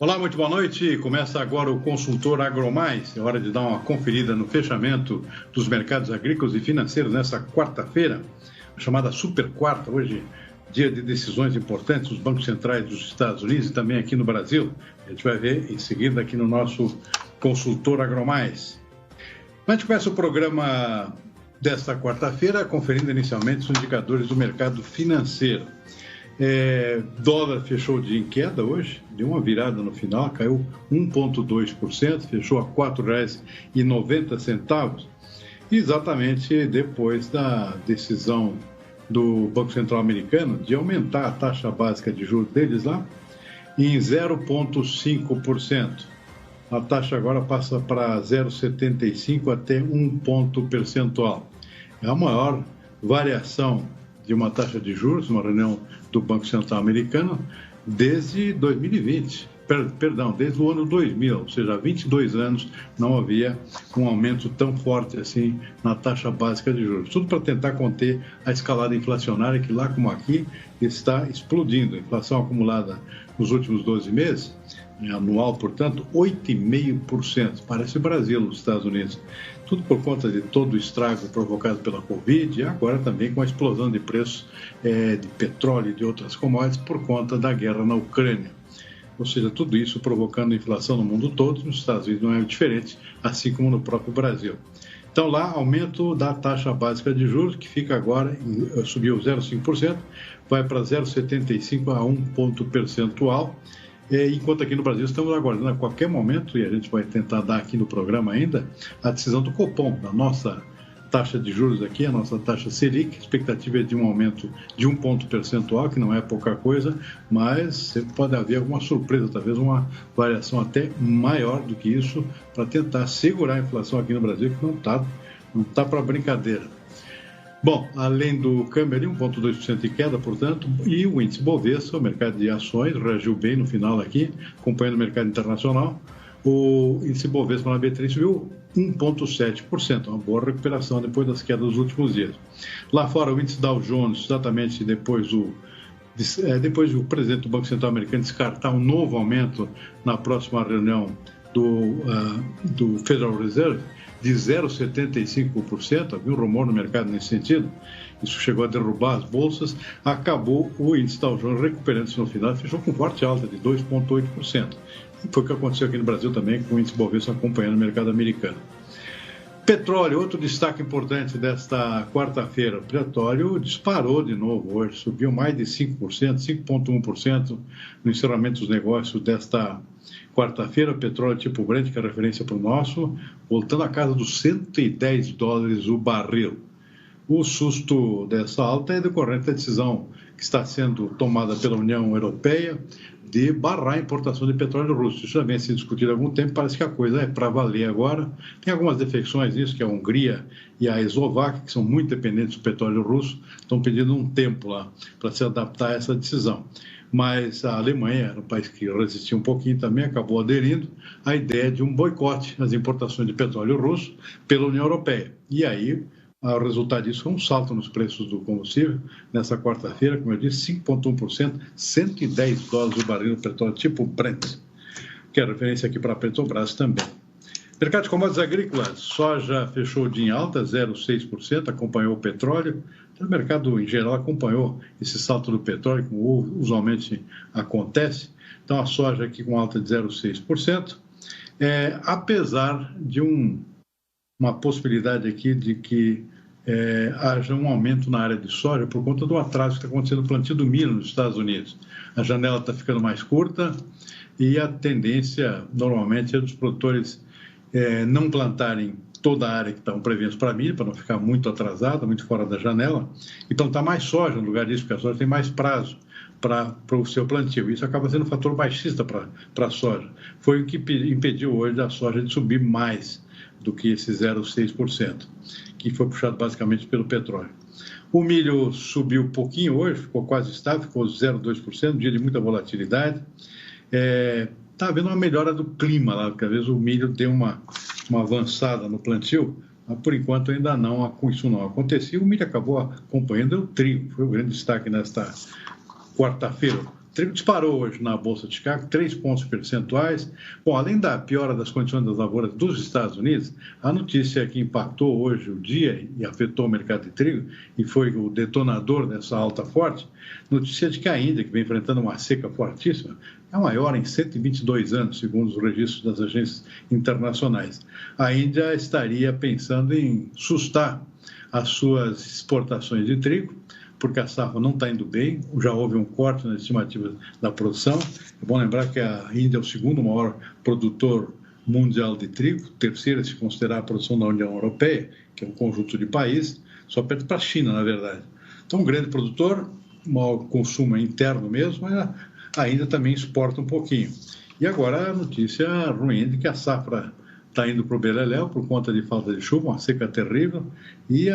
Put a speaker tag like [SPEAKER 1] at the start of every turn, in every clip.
[SPEAKER 1] Olá, muito boa noite. Começa agora o Consultor AgroMais. É hora de dar uma conferida no fechamento dos mercados agrícolas e financeiros nessa quarta-feira, a chamada Super Quarta. Hoje, dia de decisões importantes dos bancos centrais dos Estados Unidos e também aqui no Brasil. A gente vai ver em seguida aqui no nosso Consultor AgroMais. A gente começa o programa desta quarta-feira conferindo inicialmente os indicadores do mercado financeiro. Dólar fechou o dia em queda hoje, deu uma virada no final, caiu 1,2%, fechou a R$ 4,90, exatamente depois da decisão do Banco Central americano de aumentar a taxa básica de juros deles lá em 0,5%. A taxa agora passa para 0,75 até 1 ponto percentual. É a maior variação de uma taxa de juros, uma reunião do Banco Central americano, desde 2020, desde o ano 2000, ou seja, há 22 anos não havia um aumento tão forte assim na taxa básica de juros. Tudo para tentar conter a escalada inflacionária que lá como aqui está explodindo. A inflação acumulada nos últimos 12 meses, anual, portanto, 8,5%. Parece Brasil nos Estados Unidos. Tudo por conta de todo o estrago provocado pela Covid e agora também com a explosão de preços de petróleo e de outras commodities por conta da guerra na Ucrânia. Ou seja, tudo isso provocando inflação no mundo todo, nos Estados Unidos não é diferente, assim como no próprio Brasil. Então lá, aumento da taxa básica de juros, que fica agora, subiu 0,5%, vai para 0,75 a 1 ponto percentual. Enquanto aqui no Brasil estamos aguardando a qualquer momento, e a gente vai tentar dar aqui no programa ainda, a decisão do Copom, da nossa taxa de juros aqui, a nossa taxa Selic. A expectativa é de um aumento de 1 ponto percentual, que não é pouca coisa, mas sempre pode haver alguma surpresa, talvez uma variação até maior do que isso, para tentar segurar a inflação aqui no Brasil, que não tá para brincadeira. Bom, além do câmbio ali, 1,2% de queda, portanto, e o índice Bovespa, o mercado de ações, reagiu bem no final aqui, acompanhando o mercado internacional. O índice Bovespa na B3 subiu 1,7%, uma boa recuperação depois das quedas dos últimos dias. Lá fora, o índice Dow Jones, exatamente depois do presidente do Banco Central americano descartar um novo aumento na próxima reunião do Federal Reserve, de 0,75%, havia um rumor no mercado nesse sentido, isso chegou a derrubar as bolsas, acabou o índice Dow Jones recuperando-se no final, fechou com forte alta de 2,8%. E foi o que aconteceu aqui no Brasil também, com o índice Bovespa acompanhando o mercado americano. Petróleo, outro destaque importante desta quarta-feira. O petróleo disparou de novo hoje, subiu mais de 5%, 5,1% no encerramento dos negócios desta quarta-feira. O petróleo tipo Brent, que é a referência para o nosso, voltando à casa dos $110 o barril. O susto dessa alta é decorrente da decisão que está sendo tomada pela União Europeia de barrar a importação de petróleo russo. Isso já vem sendo discutido há algum tempo, parece que a coisa é para valer agora. Tem algumas defecções nisso, que a Hungria e a Eslováquia, que são muito dependentes do petróleo russo, estão pedindo um tempo lá para se adaptar a essa decisão. Mas a Alemanha era um país que resistiu um pouquinho também, acabou aderindo à ideia de um boicote às importações de petróleo russo pela União Europeia. E aí, o resultado disso foi um salto nos preços do combustível nessa quarta-feira, como eu disse, 5,1%, $110 o barril do petróleo tipo Brent, que é referência aqui para a Petrobras também. Mercado de commodities agrícolas, soja fechou o dia em alta, 0,6%, acompanhou o petróleo. O mercado em geral acompanhou esse salto do petróleo, como usualmente acontece. Então a soja aqui com alta de 0,6%, apesar de uma possibilidade aqui de que haja um aumento na área de soja por conta do atraso que está acontecendo no plantio do milho nos Estados Unidos. A janela está ficando mais curta e a tendência normalmente é dos produtores não plantarem toda a área que estavam previstos para milho, para não ficar muito atrasada, muito fora da janela, e plantar mais soja no lugar disso, porque a soja tem mais prazo para o seu plantio. Isso acaba sendo um fator baixista para a soja. Foi o que impediu hoje a soja de subir mais do que esse 0,6%, que foi puxado basicamente pelo petróleo. O milho subiu um pouquinho hoje, ficou quase estável, ficou 0,2%, dia de muita volatilidade. Está havendo uma melhora do clima lá, porque às vezes o milho tem uma avançada no plantio, mas por enquanto ainda não, isso não aconteceu. O milho acabou acompanhando o trigo, foi o grande destaque nesta quarta-feira. O trigo disparou hoje na Bolsa de Chicago, 3 pontos percentuais. Bom, além da piora das condições das lavouras dos Estados Unidos, a notícia que impactou hoje o dia e afetou o mercado de trigo e foi o detonador dessa alta forte, notícia de que a Índia, que vem enfrentando uma seca fortíssima, é a maior em 122 anos, segundo os registros das agências internacionais. A Índia estaria pensando em sustar as suas exportações de trigo, porque a safra não está indo bem, já houve um corte nas estimativas da produção. É bom lembrar que a Índia é o segundo maior produtor mundial de trigo, terceiro se considerar a produção da União Europeia, que é um conjunto de países, só perto para a China, na verdade. Então, um grande produtor, maior consumo interno mesmo, mas a Índia também exporta um pouquinho. E agora a notícia ruim de que a safra está indo para o beleléu por conta de falta de chuva, uma seca terrível, e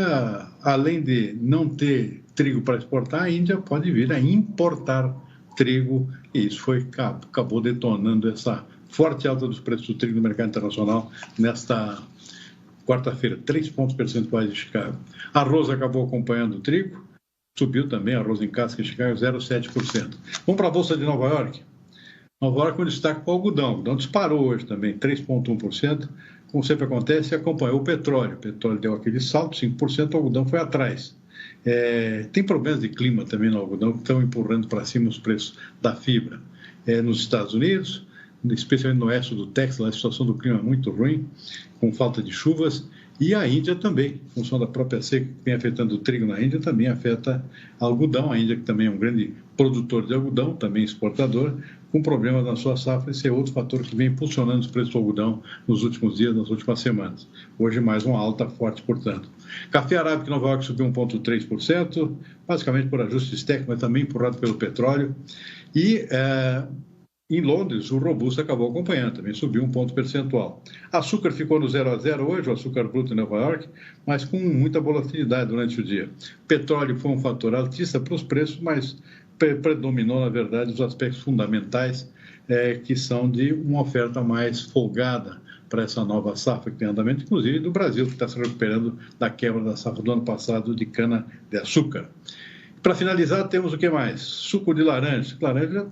[SPEAKER 1] além de não ter trigo para exportar, a Índia pode vir a importar trigo, e isso acabou detonando essa forte alta dos preços do trigo no mercado internacional nesta quarta-feira, 3 pontos percentuais de Chicago. Arroz acabou acompanhando o trigo, subiu também, arroz em casca em Chicago, 0,7%. Vamos para a Bolsa de Nova York. Nova York com destaque para o algodão. O algodão disparou hoje também, 3,1%. Como sempre acontece, acompanhou o petróleo. O petróleo deu aquele salto, 5%, o algodão foi atrás. Tem problemas de clima também no algodão que estão empurrando para cima os preços da fibra. Nos Estados Unidos, especialmente no oeste do Texas, lá a situação do clima é muito ruim, com falta de chuvas. E a Índia também, em função da própria seca que vem afetando o trigo na Índia, também afeta algodão. A Índia, que também é um grande produtor de algodão, também exportador, com problemas na sua safra. Esse é outro fator que vem impulsionando os preços do algodão nos últimos dias, nas últimas semanas. Hoje, mais uma alta forte, portanto. Café arábica em Nova York subiu 1,3%, basicamente por ajustes técnicos, mas também empurrado pelo petróleo. E em Londres, o robusto acabou acompanhando, também subiu 1 ponto percentual. Açúcar ficou no 0 a 0 hoje, o açúcar bruto em Nova York, mas com muita volatilidade durante o dia. Petróleo foi um fator altista para os preços, mas predominou, na verdade, os aspectos fundamentais, que são de uma oferta mais folgada para essa nova safra que tem andamento, inclusive do Brasil, que está se recuperando da quebra da safra do ano passado de cana-de-açúcar. Para finalizar, temos o que mais? Suco de laranja. Laranja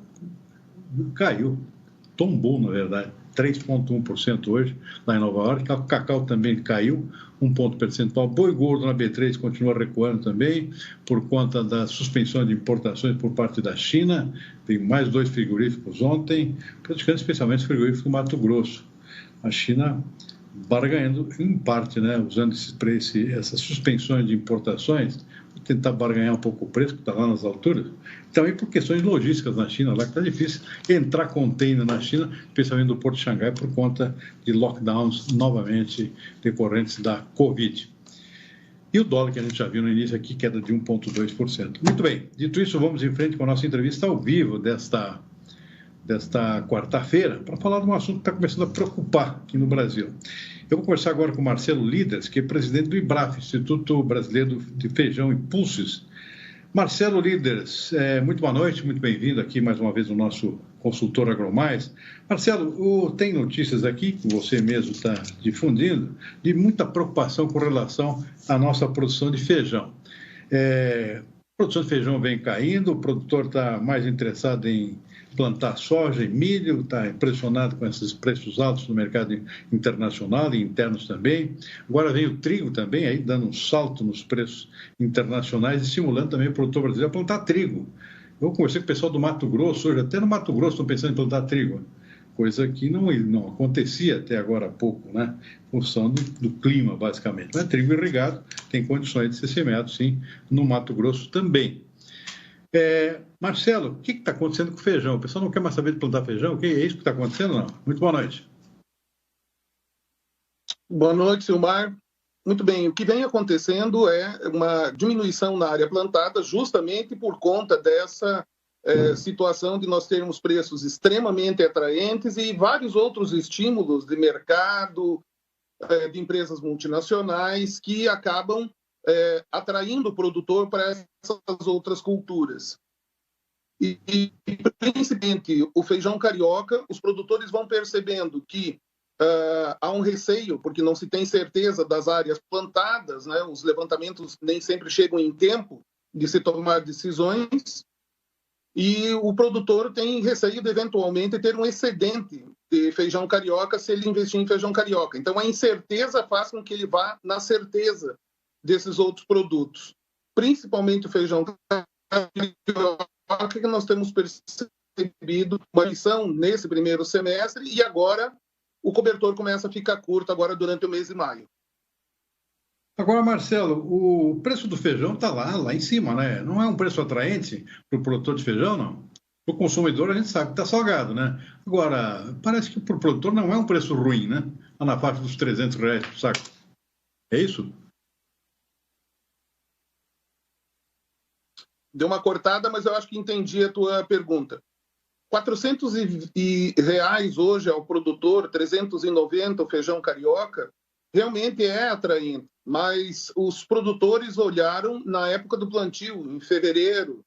[SPEAKER 1] caiu, tombou, na verdade, 3,1% hoje, lá em Nova York. O cacau também caiu, 1 ponto percentual. Boi gordo na B3 continua recuando também, por conta da suspensão de importações por parte da China. Tem mais 2 frigoríficos ontem, praticamente especialmente os frigoríficos do Mato Grosso. A China barganhando, em parte, né, usando essas suspensões de importações, tentar barganhar um pouco o preço, que está lá nas alturas, também por questões logísticas na China, lá que está difícil entrar container na China, especialmente do Porto de Xangai, por conta de lockdowns novamente decorrentes da Covid. E o dólar, que a gente já viu no início aqui, queda de 1,2%. Muito bem, dito isso, vamos em frente com a nossa entrevista ao vivo desta quarta-feira, para falar de um assunto que está começando a preocupar aqui no Brasil. Eu vou conversar agora com o Marcelo Líderes, que é presidente do IBRAF, Instituto Brasileiro de Feijão e Pulses. Marcelo Líderes, muito boa noite, muito bem-vindo aqui mais uma vez no nosso consultor AgroMais. Marcelo, tem notícias aqui que você mesmo está difundindo de muita preocupação com relação à nossa produção de feijão. A produção de feijão vem caindo, o produtor está mais interessado em plantar soja e milho, está impressionado com esses preços altos no mercado internacional e internos também. Agora vem o trigo também, aí dando um salto nos preços internacionais, estimulando também o produtor brasileiro a plantar trigo. Eu conversei com o pessoal do Mato Grosso hoje, até no Mato Grosso estão pensando em plantar trigo, coisa que não acontecia até agora há pouco, né? Em função do clima, basicamente. Mas trigo irrigado tem condições de ser semeado, sim, no Mato Grosso também. Marcelo, o que está acontecendo com o feijão? O pessoal não quer mais saber de plantar feijão? O que é isso que está acontecendo? Não. Muito boa noite.
[SPEAKER 2] Boa noite, Silmar. Muito bem, o que vem acontecendo é uma diminuição na área plantada justamente por conta dessa situação de nós termos preços extremamente atraentes e vários outros estímulos de mercado, de empresas multinacionais que acabam atraindo o produtor para essas outras culturas. E principalmente o feijão carioca, os produtores vão percebendo que há um receio, porque não se tem certeza das áreas plantadas, né? Os levantamentos nem sempre chegam em tempo de se tomar decisões, e o produtor tem receio de, eventualmente, ter um excedente de feijão carioca se ele investir em feijão carioca. Então, a incerteza faz com que ele vá na certeza desses outros produtos, principalmente o feijão carioca, que nós temos percebido uma lição nesse primeiro semestre, e agora o cobertor começa a ficar curto agora durante o mês de maio.
[SPEAKER 1] Agora, Marcelo, o preço do feijão está lá em cima, né? Não é um preço atraente para o produtor de feijão, não? Para o consumidor, a gente sabe que está salgado, né? Agora, parece que para o produtor não é um preço ruim, né? Está na faixa dos R$ 300 por saco. É isso?
[SPEAKER 2] Deu uma cortada, mas eu acho que entendi a tua pergunta. R$ 400 hoje ao produtor, 390 o feijão carioca, realmente é atraente, mas os produtores olharam na época do plantio, em fevereiro,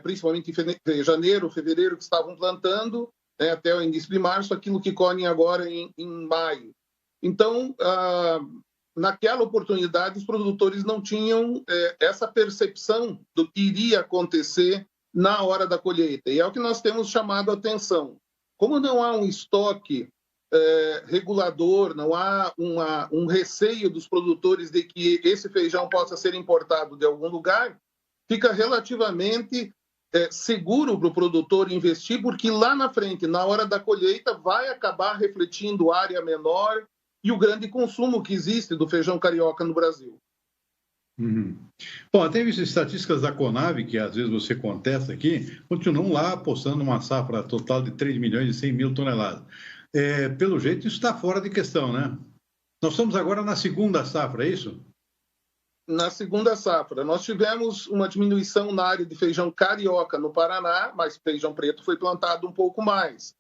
[SPEAKER 2] principalmente em janeiro, fevereiro, que estavam plantando, até o início de março, aquilo que colhem agora em maio. Então, naquela oportunidade, os produtores não tinham essa percepção do que iria acontecer na hora da colheita. E é o que nós temos chamado a atenção. Como não há um estoque regulador, não há um receio dos produtores de que esse feijão possa ser importado de algum lugar, fica relativamente seguro para o produtor investir, porque lá na frente, na hora da colheita, vai acabar refletindo área menor e o grande consumo que existe do feijão carioca no Brasil.
[SPEAKER 1] Uhum. Bom, tem visto estatísticas da Conab, que às vezes você contesta aqui, continuam lá apostando uma safra total de 3 milhões e 100 mil toneladas. Pelo jeito, isso está fora de questão, né? Nós estamos agora na segunda safra, é isso?
[SPEAKER 2] Na segunda safra. Nós tivemos uma diminuição na área de feijão carioca no Paraná, mas feijão preto foi plantado um pouco mais.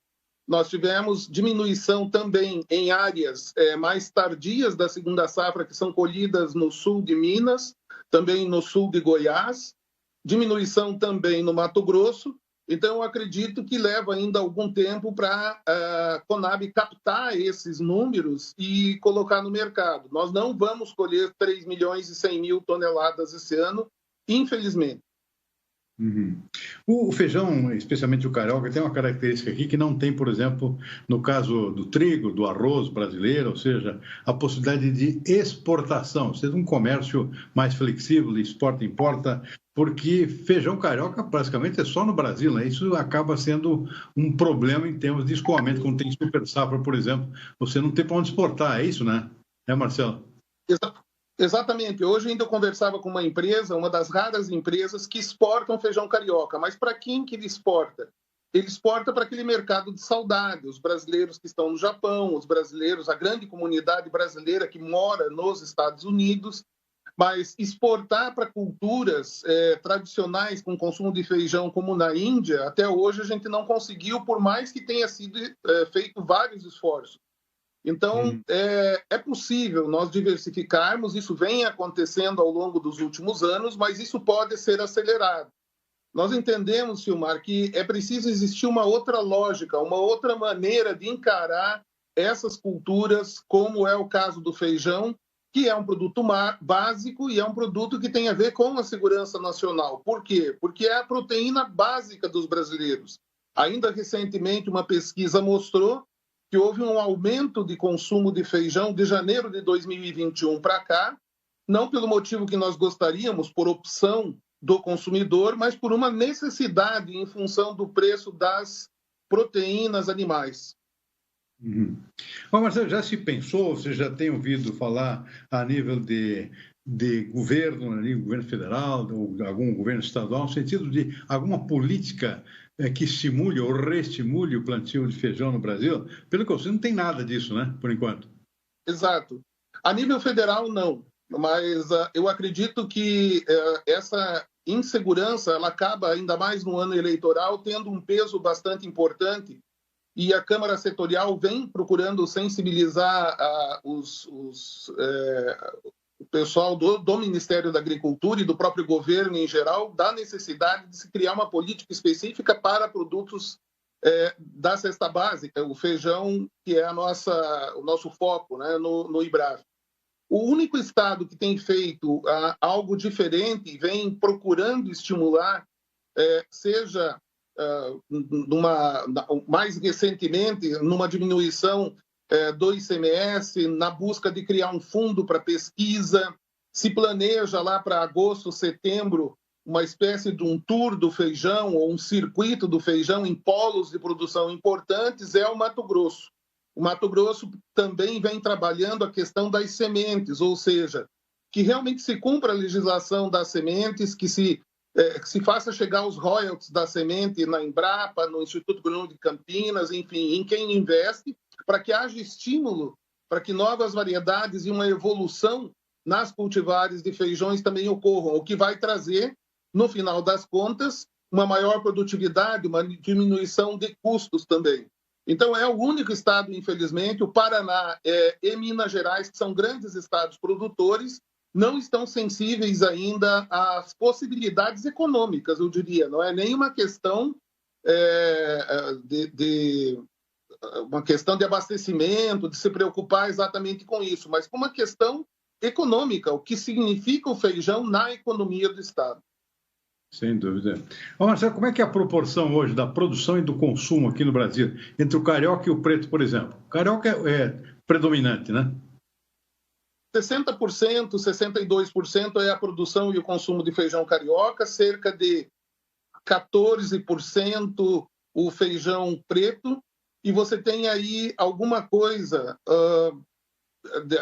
[SPEAKER 2] Nós tivemos diminuição também em áreas mais tardias da segunda safra, que são colhidas no sul de Minas, também no sul de Goiás, diminuição também no Mato Grosso. Então, eu acredito que leva ainda algum tempo para a Conab captar esses números e colocar no mercado. Nós não vamos colher 3 milhões e 100 mil toneladas esse ano, infelizmente.
[SPEAKER 1] Uhum. O feijão, especialmente o carioca, tem uma característica aqui que não tem, por exemplo, no caso do trigo, do arroz brasileiro, ou seja, a possibilidade de exportação, ou seja, um comércio mais flexível, de exporta e importa, porque feijão carioca praticamente é só no Brasil, né? Isso acaba sendo um problema em termos de escoamento, quando tem super safra, por exemplo, você não tem para onde exportar, é isso, né? É, Marcelo?
[SPEAKER 2] Exatamente. Hoje ainda eu conversava com uma empresa, uma das raras empresas que exportam feijão carioca. Mas para quem que ele exporta? Ele exporta para aquele mercado de saudade, os brasileiros que estão no Japão, os brasileiros, a grande comunidade brasileira que mora nos Estados Unidos. Mas exportar para culturas tradicionais com consumo de feijão, como na Índia, até hoje a gente não conseguiu, por mais que tenha sido feito vários esforços. Então, é possível nós diversificarmos, isso vem acontecendo ao longo dos últimos anos, mas isso pode ser acelerado. Nós entendemos, Silmar, que é preciso existir uma outra lógica, uma outra maneira de encarar essas culturas, como é o caso do feijão, que é um produto básico e é um produto que tem a ver com a segurança nacional. Por quê? Porque é a proteína básica dos brasileiros. Ainda recentemente, uma pesquisa mostrou que houve um aumento de consumo de feijão de janeiro de 2021 para cá, não pelo motivo que nós gostaríamos, por opção do consumidor, mas por uma necessidade em função do preço das proteínas animais.
[SPEAKER 1] Uhum. Bom, Marcelo, já se pensou, você já tem ouvido falar a nível de governo, governo federal, ou algum governo estadual, no sentido de alguma política que estimule ou reestimule o plantio de feijão no Brasil? Pelo que eu sei, não tem nada disso, né, por enquanto.
[SPEAKER 2] Exato. A nível federal, não. Mas eu acredito que essa insegurança ela acaba, ainda mais no ano eleitoral, tendo um peso bastante importante. E a Câmara Setorial vem procurando sensibilizar o pessoal do Ministério da Agricultura e do próprio governo em geral da necessidade de se criar uma política específica para produtos da cesta básica, o feijão, que é o nosso foco, né, no IBRAF. O único estado que tem feito algo diferente e vem procurando estimular seja mais recentemente numa diminuição do ICMS, na busca de criar um fundo para pesquisa, se planeja lá para agosto, setembro, uma espécie de um tour do feijão ou um circuito do feijão em polos de produção importantes, é o Mato Grosso. O Mato Grosso também vem trabalhando a questão das sementes, ou seja, que realmente se cumpra a legislação das sementes, que se faça chegar os royalties da semente na Embrapa, no Instituto Bruno de Campinas, enfim, em quem investe, para que haja estímulo, para que novas variedades e uma evolução nas cultivares de feijões também ocorram, o que vai trazer, no final das contas, uma maior produtividade, uma diminuição de custos também. Então, é o único estado, infelizmente, o Paraná e Minas Gerais, que são grandes estados produtores, não estão sensíveis ainda às possibilidades econômicas, eu diria. Não é nem uma questão uma questão de abastecimento, de se preocupar exatamente com isso, mas com uma questão econômica, o que significa o feijão na economia do Estado.
[SPEAKER 1] Sem dúvida. Ô Marcelo, como é que é a proporção hoje da produção e do consumo aqui no Brasil, entre o carioca e o preto, por exemplo? O carioca é predominante, né?
[SPEAKER 2] 60%, 62% é a produção e o consumo de feijão carioca, cerca de 14% o feijão preto, e você tem aí alguma coisa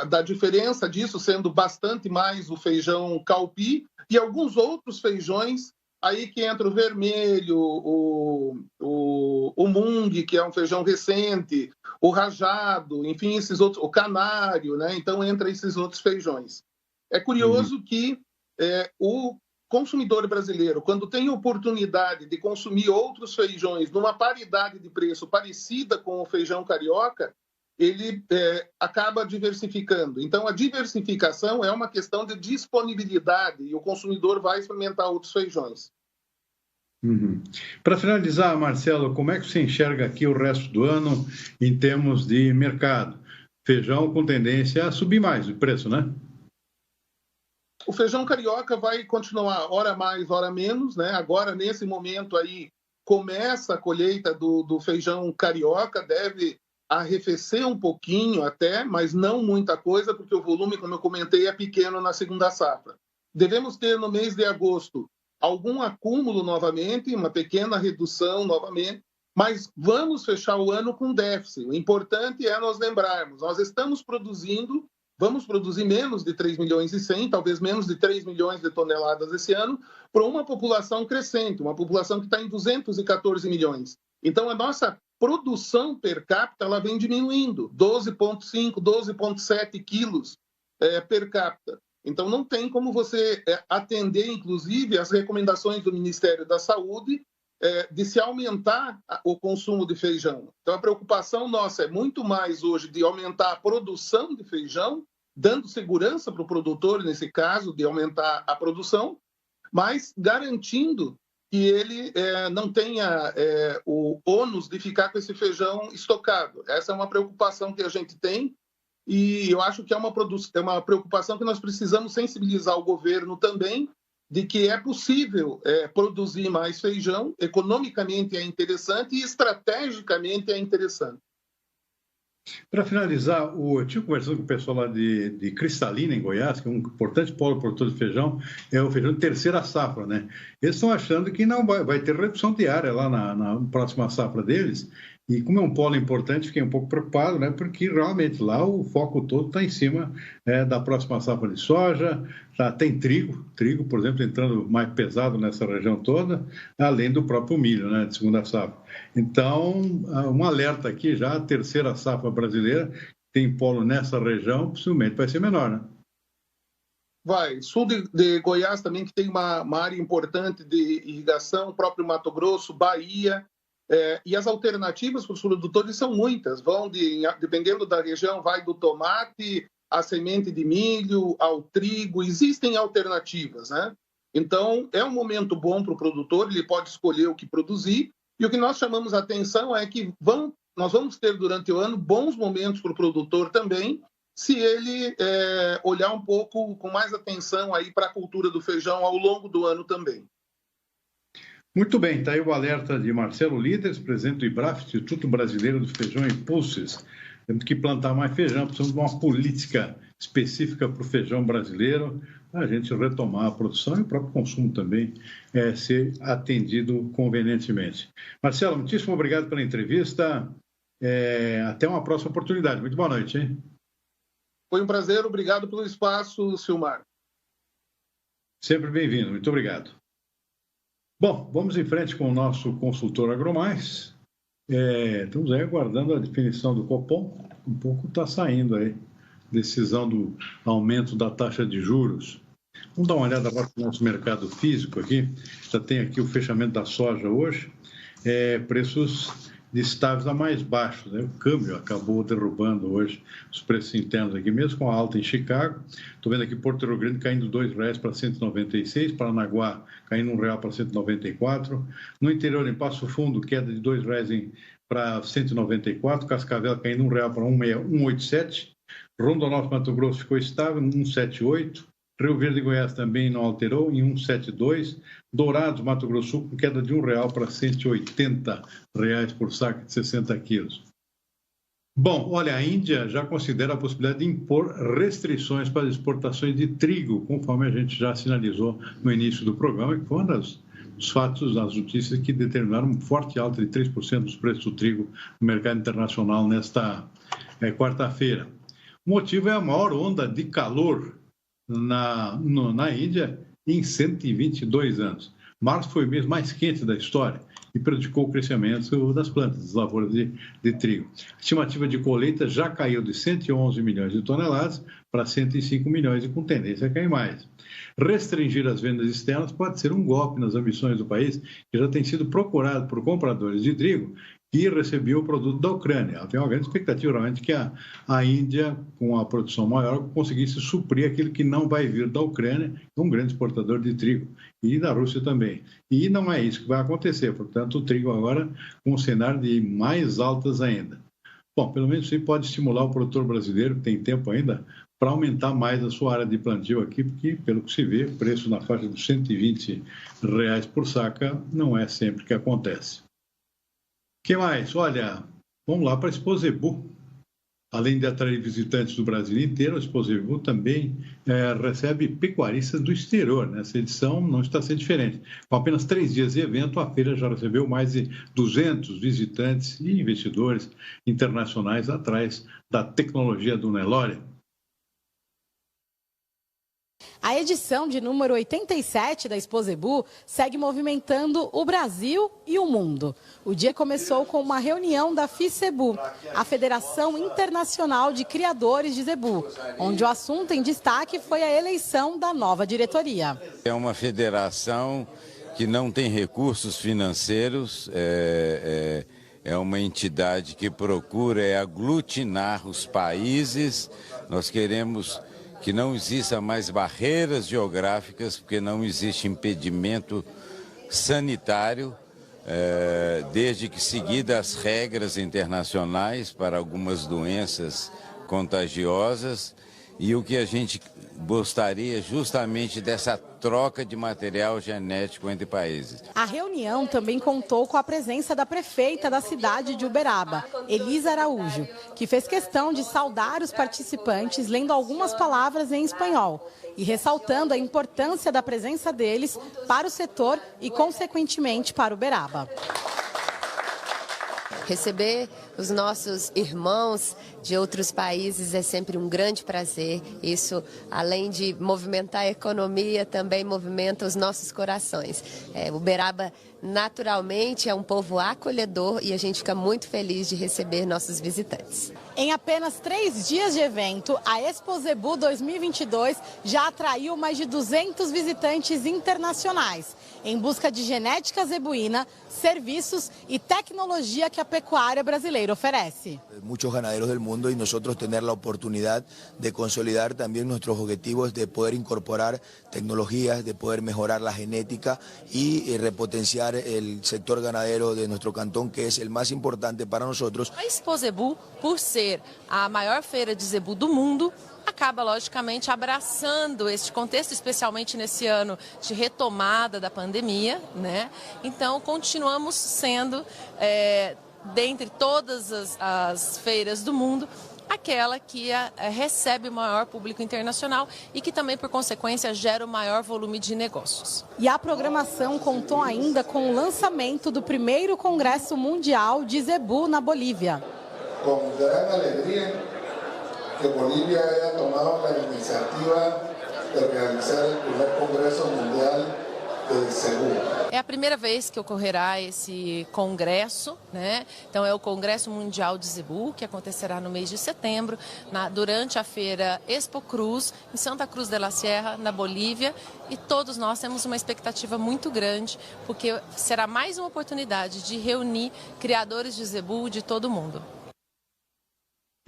[SPEAKER 2] da diferença disso, sendo bastante mais o feijão calpi, e alguns outros feijões, aí que entra o vermelho, o mung, que é um feijão recente, o rajado, enfim, esses outros, o canário, né? Então entra esses outros feijões. É curioso que o consumidor brasileiro, quando tem oportunidade de consumir outros feijões numa paridade de preço parecida com o feijão carioca, ele acaba diversificando. Então, a diversificação é uma questão de disponibilidade e o consumidor vai experimentar outros feijões.
[SPEAKER 1] Para finalizar, Marcelo, como é que você enxerga aqui o resto do ano em termos de mercado? Feijão com tendência a subir mais o preço, né?
[SPEAKER 2] O feijão carioca vai continuar hora mais, hora menos, né? Agora, nesse momento aí, começa a colheita do feijão carioca, deve arrefecer um pouquinho até, mas não muita coisa, porque o volume, como eu comentei, é pequeno na segunda safra. Devemos ter no mês de agosto algum acúmulo novamente, uma pequena redução novamente, mas vamos fechar o ano com déficit. O importante é nós lembrarmos, nós estamos produzindo, vamos produzir menos de 3 milhões e 100, talvez menos de 3 milhões de toneladas esse ano, para uma população crescente, uma população que está em 214 milhões. Então, a nossa produção per capita ela vem diminuindo, 12,5, 12,7 quilos per capita. Então, não tem como você atender, inclusive, as recomendações do Ministério da Saúde de se aumentar o consumo de feijão. Então, a preocupação nossa é muito mais hoje de aumentar a produção de feijão, dando segurança para o produtor, nesse caso, de aumentar a produção, mas garantindo que ele não tenha o ônus de ficar com esse feijão estocado. Essa é uma preocupação que a gente tem e eu acho que é uma preocupação que nós precisamos sensibilizar o governo também, de que é possível produzir mais feijão, economicamente é interessante e estrategicamente é interessante.
[SPEAKER 1] Para finalizar, eu tive conversando com o pessoal lá de Cristalina, em Goiás, que é um importante polo produtor de feijão, é o feijão de terceira safra, né? Eles estão achando que não vai ter redução de área lá na próxima safra deles, e como é um polo importante, fiquei um pouco preocupado, né? Porque realmente lá o foco todo está em cima da próxima safra de soja, tem trigo, por exemplo, entrando mais pesado nessa região toda, além do próprio milho, né? De segunda safra. Então, um alerta aqui já, a terceira safra brasileira, tem polo nessa região, possivelmente vai ser menor, né?
[SPEAKER 2] Vai. Sul de Goiás também, que tem uma área importante de irrigação, próprio Mato Grosso, Bahia. E as alternativas para os produtores são muitas. Dependendo da região, vai do tomate à semente de milho, ao trigo. Existem alternativas, né? Então, é um momento bom para o produtor, ele pode escolher o que produzir. E o que nós chamamos a atenção é que nós vamos ter durante o ano bons momentos para o produtor também, se ele olhar um pouco com mais atenção aí para a cultura do feijão ao longo do ano também.
[SPEAKER 1] Muito bem, está aí o alerta de Marcelo Líderes, presidente do IBRAF, Instituto Brasileiro do Feijão e Pulses. Temos que plantar mais feijão, precisamos de uma política específica para o feijão brasileiro, para a gente retomar a produção e o próprio consumo também ser atendido convenientemente. Marcelo, muitíssimo obrigado pela entrevista. Até uma próxima oportunidade. Muito boa noite, hein?
[SPEAKER 2] Foi um prazer, obrigado pelo espaço, Silmar.
[SPEAKER 1] Sempre bem-vindo, muito obrigado. Bom, vamos em frente com o nosso consultor AgroMais. Estamos aí aguardando a definição do Copom. Um pouco está saindo aí, decisão do aumento da taxa de juros. Vamos dar uma olhada agora no nosso mercado físico aqui. Já tem aqui o fechamento da soja hoje. Preços estáveis a mais baixos, né? O câmbio acabou derrubando hoje os preços internos aqui, mesmo com a alta em Chicago. Estou vendo aqui Porto Rio Grande caindo R$2 para 196, Paranaguá caindo R$1 para 194. No interior, em Passo Fundo, queda de R$2 para 194, Cascavel caindo R$1 para 187. Rondonópolis, Mato Grosso ficou estável, 178. Rio Verde e Goiás também não alterou, em 1,72. Dourados, Mato Grosso Sul, com queda de R$1 para R$180 por saco de 60 quilos. Bom, olha, a Índia já considera a possibilidade de impor restrições para as exportações de trigo, conforme a gente já sinalizou no início do programa, que foi um dos fatos, das notícias que determinaram uma forte alta de 3% dos preços do trigo no mercado internacional nesta quarta-feira. O motivo é a maior onda de calor na Índia em 122 anos. Março foi o mês mais quente da história e prejudicou o crescimento das plantas, das lavouras de trigo. A estimativa de colheita já caiu de 111 milhões de toneladas para 105 milhões e com tendência a cair mais. Restringir as vendas externas pode ser um golpe nas ambições do país, que já tem sido procurado por compradores de trigo e recebeu o produto da Ucrânia. Tem uma grande expectativa, realmente, que a Índia, com a produção maior, conseguisse suprir aquilo que não vai vir da Ucrânia, que é um grande exportador de trigo, e da Rússia também. E não é isso que vai acontecer, portanto, o trigo agora com um cenário de mais altas ainda. Bom, pelo menos isso pode estimular o produtor brasileiro, que tem tempo ainda, para aumentar mais a sua área de plantio aqui, porque, pelo que se vê, preço na faixa dos R$120 por saca não é sempre que acontece. O que mais? Olha, vamos lá para a Exposebu. Além de atrair visitantes do Brasil inteiro, a Exposebu também recebe pecuaristas do exterior. Nessa edição não está sendo diferente. Com apenas 3 dias de evento, a feira já recebeu mais de 200 visitantes e investidores internacionais atrás da tecnologia do Nelore.
[SPEAKER 3] A edição de número 87 da Exposebu segue movimentando o Brasil e o mundo. O dia começou com uma reunião da FICEBU, a Federação Internacional de Criadores de Zebu, onde o assunto em destaque foi a eleição da nova diretoria.
[SPEAKER 4] É uma federação que não tem recursos financeiros, é uma entidade que procura aglutinar os países. Nós queremos que não existam mais barreiras geográficas, porque não existe impedimento sanitário, desde que seguidas as regras internacionais para algumas doenças contagiosas, e o que a gente gostaria justamente dessa troca de material genético entre países.
[SPEAKER 3] A reunião também contou com a presença da prefeita da cidade de Uberaba, Elisa Araújo, que fez questão de saudar os participantes lendo algumas palavras em espanhol e ressaltando a importância da presença deles para o setor e, consequentemente, para Uberaba.
[SPEAKER 5] Receber os nossos irmãos de outros países é sempre um grande prazer. Isso, além de movimentar a economia, também movimenta os nossos corações. Uberaba, naturalmente, é um povo acolhedor e a gente fica muito feliz de receber nossos visitantes.
[SPEAKER 3] Em apenas 3 dias de evento, a Exposebu 2022 já atraiu mais de 200 visitantes internacionais, em busca de genética zebuína, serviços e tecnologia que a pecuária brasileira oferece.
[SPEAKER 6] Muchos ganaderos del mundo y nosotros tener la oportunidad de consolidar también nuestros objetivos de poder incorporar tecnologías, de poder mejorar la genética y repotenciar apoyar el sector ganadero de nuestro cantón, que es el más importante para nosotros.
[SPEAKER 7] A Expo Zebu, por ser a maior feira de zebu do mundo, acaba, logicamente, abraçando este contexto, especialmente nesse ano de retomada da pandemia, né? Então, continuamos sendo, dentre todas as feiras do mundo, aquela que recebe o maior público internacional e que também, por consequência, gera o maior volume de negócios.
[SPEAKER 3] E a programação contou ainda com o lançamento do primeiro Congresso Mundial de Zebu na Bolívia.
[SPEAKER 8] Com grande alegria que Bolívia haya tomado a iniciativa de realizar o primeiro Congresso Mundial de Zebu.
[SPEAKER 7] É a primeira vez que ocorrerá esse congresso, né? Então é o Congresso Mundial de Zebu, que acontecerá no mês de setembro, durante a feira Expo Cruz, em Santa Cruz de la Sierra, na Bolívia. E todos nós temos uma expectativa muito grande, porque será mais uma oportunidade de reunir criadores de zebu de todo o mundo.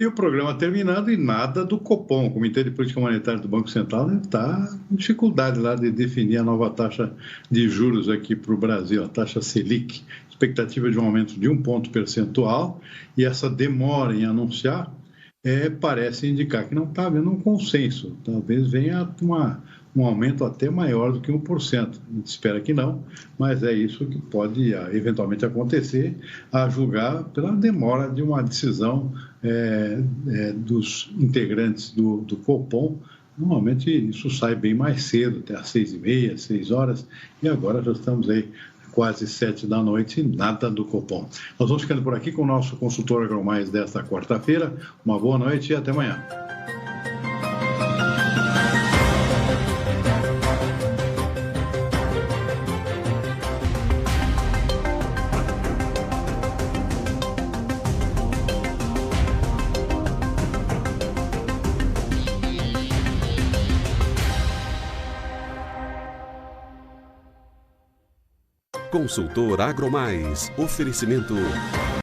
[SPEAKER 1] E o programa terminando e nada do Copom, o Comitê de Política Monetária do Banco Central, está com dificuldade lá de definir a nova taxa de juros aqui para o Brasil, a taxa Selic. Expectativa de um aumento de 1 ponto percentual, e essa demora em anunciar parece indicar que não está havendo um consenso. Talvez venha um aumento até maior do que 1%. A gente espera que não, mas é isso que pode eventualmente acontecer, a julgar pela demora de uma decisão dos integrantes do Copom. Normalmente isso sai bem mais cedo, até às 6h30, 6 horas, e agora já estamos aí quase 7 da noite, nada do Copom. Nós vamos ficando por aqui com o nosso consultor AgroMais desta quarta-feira. Uma boa noite e até amanhã.
[SPEAKER 9] Consultor AgroMais. Oferecimento